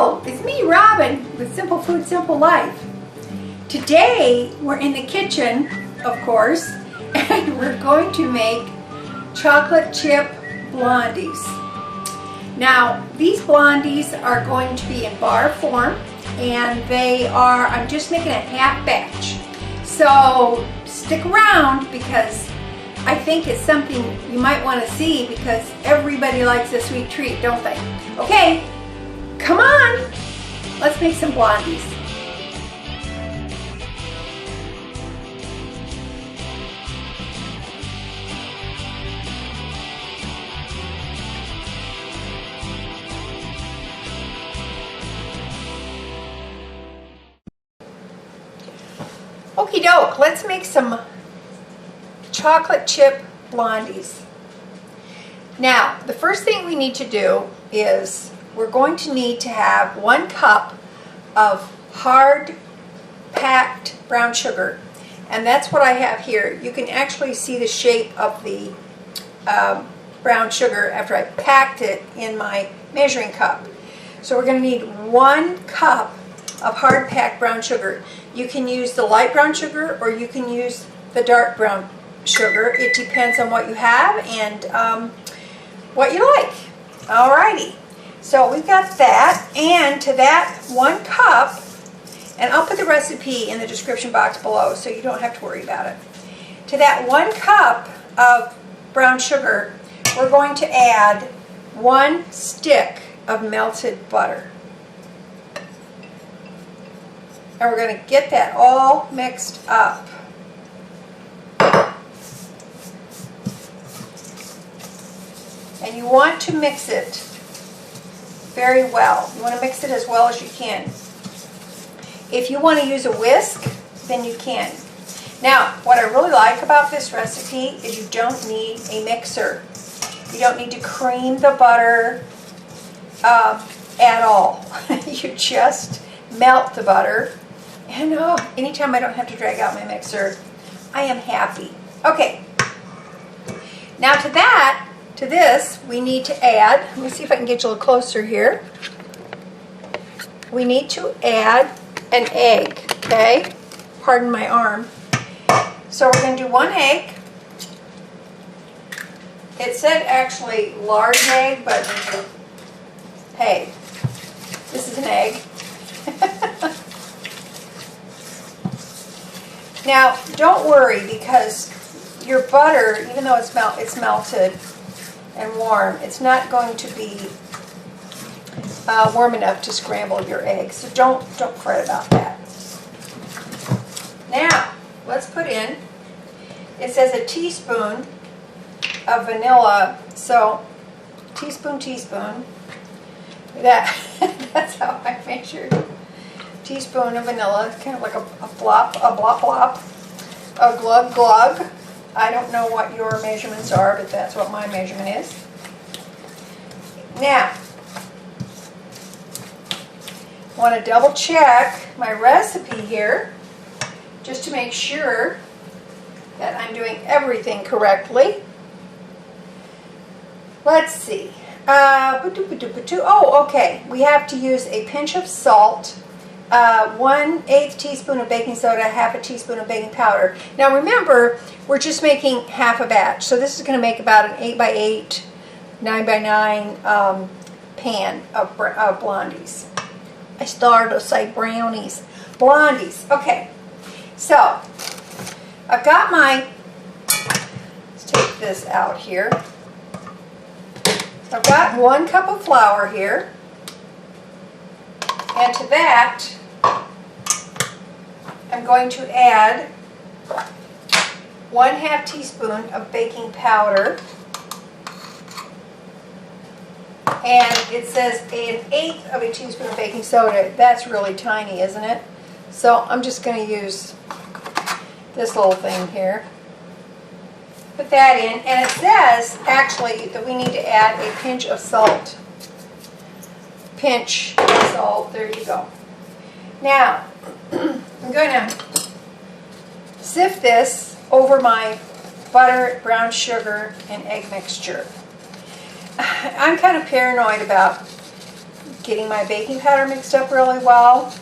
Hello, it's me, Robin, with Simple Food, Simple Life. Today, we're in the kitchen, of course, and we're going to make chocolate chip blondies. Now, these blondies are going to be in bar form, and I'm just making a half batch. So, stick around because I think it's something you might want to see because everybody likes a sweet treat, don't they? Okay, come on, let's make some blondies. Okie doke, let's make some chocolate chip blondies. Now, the first thing we need to do is we're going to need to have 1 cup of hard packed brown sugar, and that's what I have here. You can actually see the shape of the brown sugar after I packed it in my measuring cup. So we're going to need 1 cup of hard packed brown sugar. You can use the light brown sugar or you can use the dark brown sugar. It depends on what you have and what you like. Alrighty, so we've got that, and to that 1 cup, and I'll put the recipe in the description box below so you don't have to worry about it. To that 1 cup of brown sugar, we're going to add 1 stick of melted butter. And we're going to get that all mixed up. And you want to mix it very well. You want to mix it as well as you can. If you want to use a whisk, then you can. Now, what I really like about this recipe is you don't need a mixer. You don't need to cream the butter at all. You just melt the butter. And anytime I don't have to drag out my mixer, I am happy. Okay, now to this, we need to add, let me see if I can get you a little closer here. We need to add an egg, okay? Pardon my arm. So we're going to do 1 egg. It said actually large egg, but hey, this is an egg. Now, don't worry because your butter, even though it's melted and warm, it's not going to be warm enough to scramble your eggs. So don't fret about that. Now, let's put in, it says a teaspoon of vanilla. So, teaspoon. That's how I measured. Teaspoon of vanilla, kind of like a blop, a glug. I don't know what your measurements are, but that's what my measurement is. Now, I want to double check my recipe here, just to make sure that I'm doing everything correctly. Let's see. Oh, okay. We have to use a pinch of salt, 1/8 teaspoon of baking soda, 1/2 teaspoon of baking powder. Now remember, we're just making half a batch, so this is going to make about an 8x8, 9x9 pan of blondies. I started to say brownies. Blondies. Okay, so I've got my, let's take this out here. I've got 1 cup of flour here, and to that I'm going to add 1/2 teaspoon of baking powder, and it says 1/8 of a teaspoon of baking soda. That's really tiny, isn't it? So I'm just going to use this little thing here. Put that in, and it says actually that we need to add a pinch of salt. Pinch of salt, there you go. Now, I'm going to sift this over my butter, brown sugar, and egg mixture. I'm kind of paranoid about getting my baking powder mixed up really well.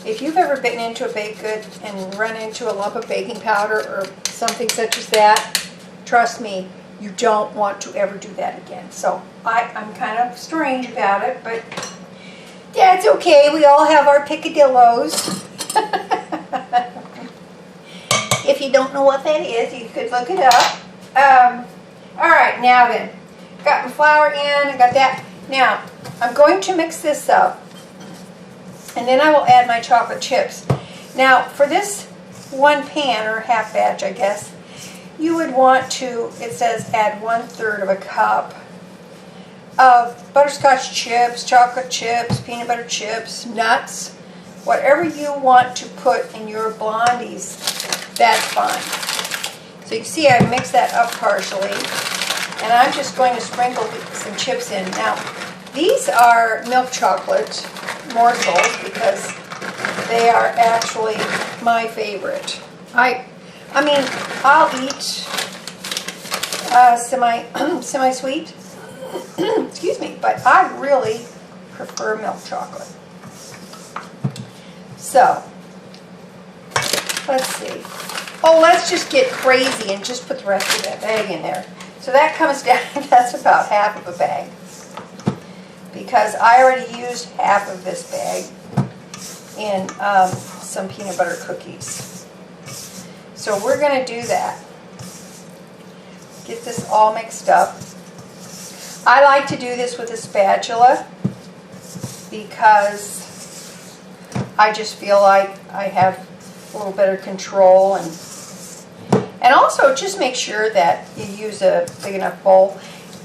If you've ever bitten into a baked good and run into a lump of baking powder or something such as that, trust me, you don't want to ever do that again. So I'm kind of strange about it, but yeah, it's okay. We all have our picadillos. If you don't know what that is, you could look it up. All right, now then, got my flour in, I got that. Now, I'm going to mix this up, and then I will add my chocolate chips. Now, for this one pan, or half batch, I guess, you would want to, it says add 1/3 of a cup of butterscotch chips, chocolate chips, peanut butter chips, nuts, whatever you want to put in your Blondies, that's fine. So you can see I mixed that up partially, and I'm just going to sprinkle some chips in. Now, these are milk chocolate morsels because they are actually my favorite. I mean, I'll eat semi-sweet, excuse me, but I really prefer milk chocolate. So, let's see. Oh, let's just get crazy and just put the rest of that bag in there. So that comes down, that's about half of a bag. Because I already used half of this bag in some peanut butter cookies. So we're going to do that. Get this all mixed up. I like to do this with a spatula because I just feel like I have a little better control, and also just make sure that you use a big enough bowl.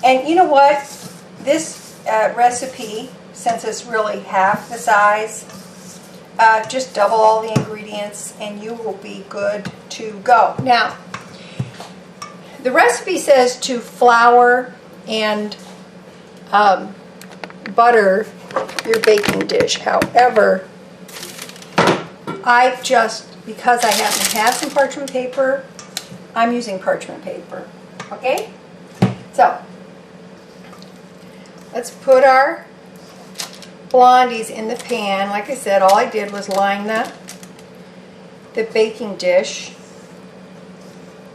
And you know what? This recipe, since it's really half the size, just double all the ingredients and you will be good to go. Now, the recipe says to flour and butter your baking dish. However, I just, because I happen to have some parchment paper, I'm using parchment paper. Okay? So, let's put our Blondies in the pan. Like I said, all I did was line the baking dish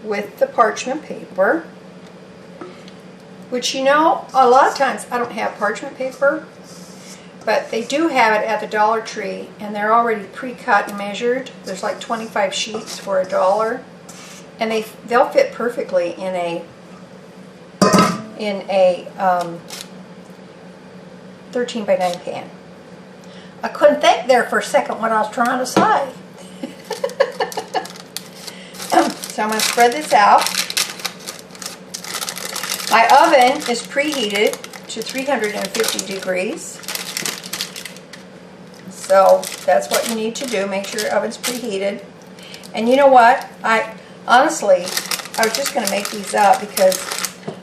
with the parchment paper, which, you know, a lot of times I don't have parchment paper, but they do have it at the Dollar Tree, and they're already pre-cut and measured. There's like 25 sheets for $1, and they'll fit perfectly in a 13 by 9 pan. I couldn't think there for a second what I was trying to say. So I'm going to spread this out. My oven is preheated to 350 degrees. So that's what you need to do. Make sure your oven's preheated. And you know what? Honestly, I was just going to make these up because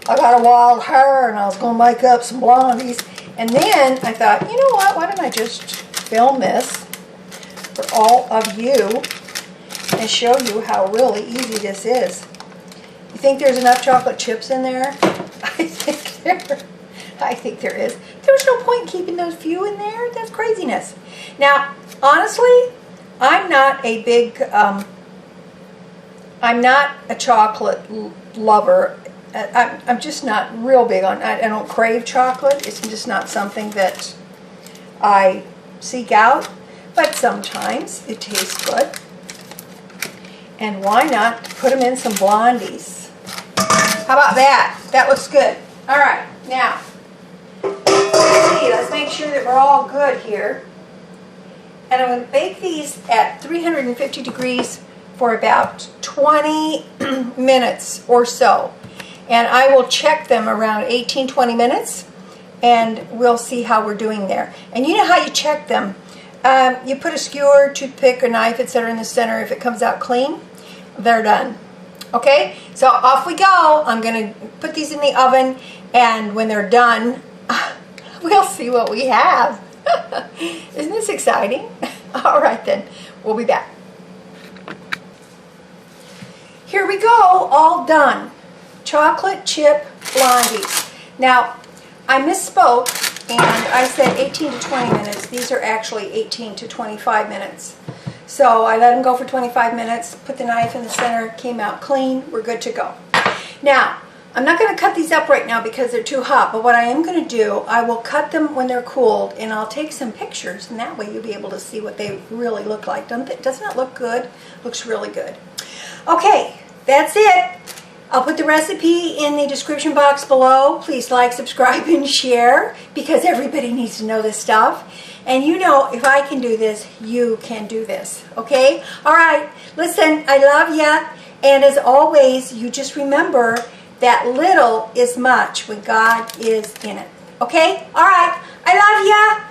I got a wild hair and I was going to make up some Blondies. And then I thought, you know what? Why don't I just film this for all of you and show you how really easy this is. You think there's enough chocolate chips in there? I think there is. There's no point keeping those few in there. That's craziness. Now, honestly, I'm not a big, I'm not a chocolate lover. I'm just not real big on, I don't crave chocolate. It's just not something that I seek out. But sometimes it tastes good. And why not put them in some Blondies? How about that? That looks good. All right, now, let's see. Let's make sure that we're all good here. And I'm going to bake these at 350 degrees for about 20 minutes or so. And I will check them around 18-20 minutes, and we'll see how we're doing there. And you know how you check them. You put a skewer, toothpick, or knife, etc. in the center. If it comes out clean, they're done. Okay? So off we go. I'm going to put these in the oven, and when they're done, we'll see what we have. Isn't this exciting? All right then, we'll be back. Here we go, all done. Chocolate chip Blondies. Now, I misspoke. and I said 18 to 20 minutes. These are actually 18 to 25 minutes. So I let them go for 25 minutes, put the knife in the center, came out clean, we're good to go. Now, I'm not going to cut these up right now because they're too hot, but what I am going to do, I will cut them when they're cooled, and I'll take some pictures, and that way you'll be able to see what they really look like. Doesn't it look good? Looks really good. Okay, that's it. I'll put the recipe in the description box below. Please like, subscribe, and share, because everybody needs to know this stuff. And you know, if I can do this, you can do this. Okay? All right. Listen, I love ya. And as always, you just remember that little is much when God is in it. Okay? All right. I love ya.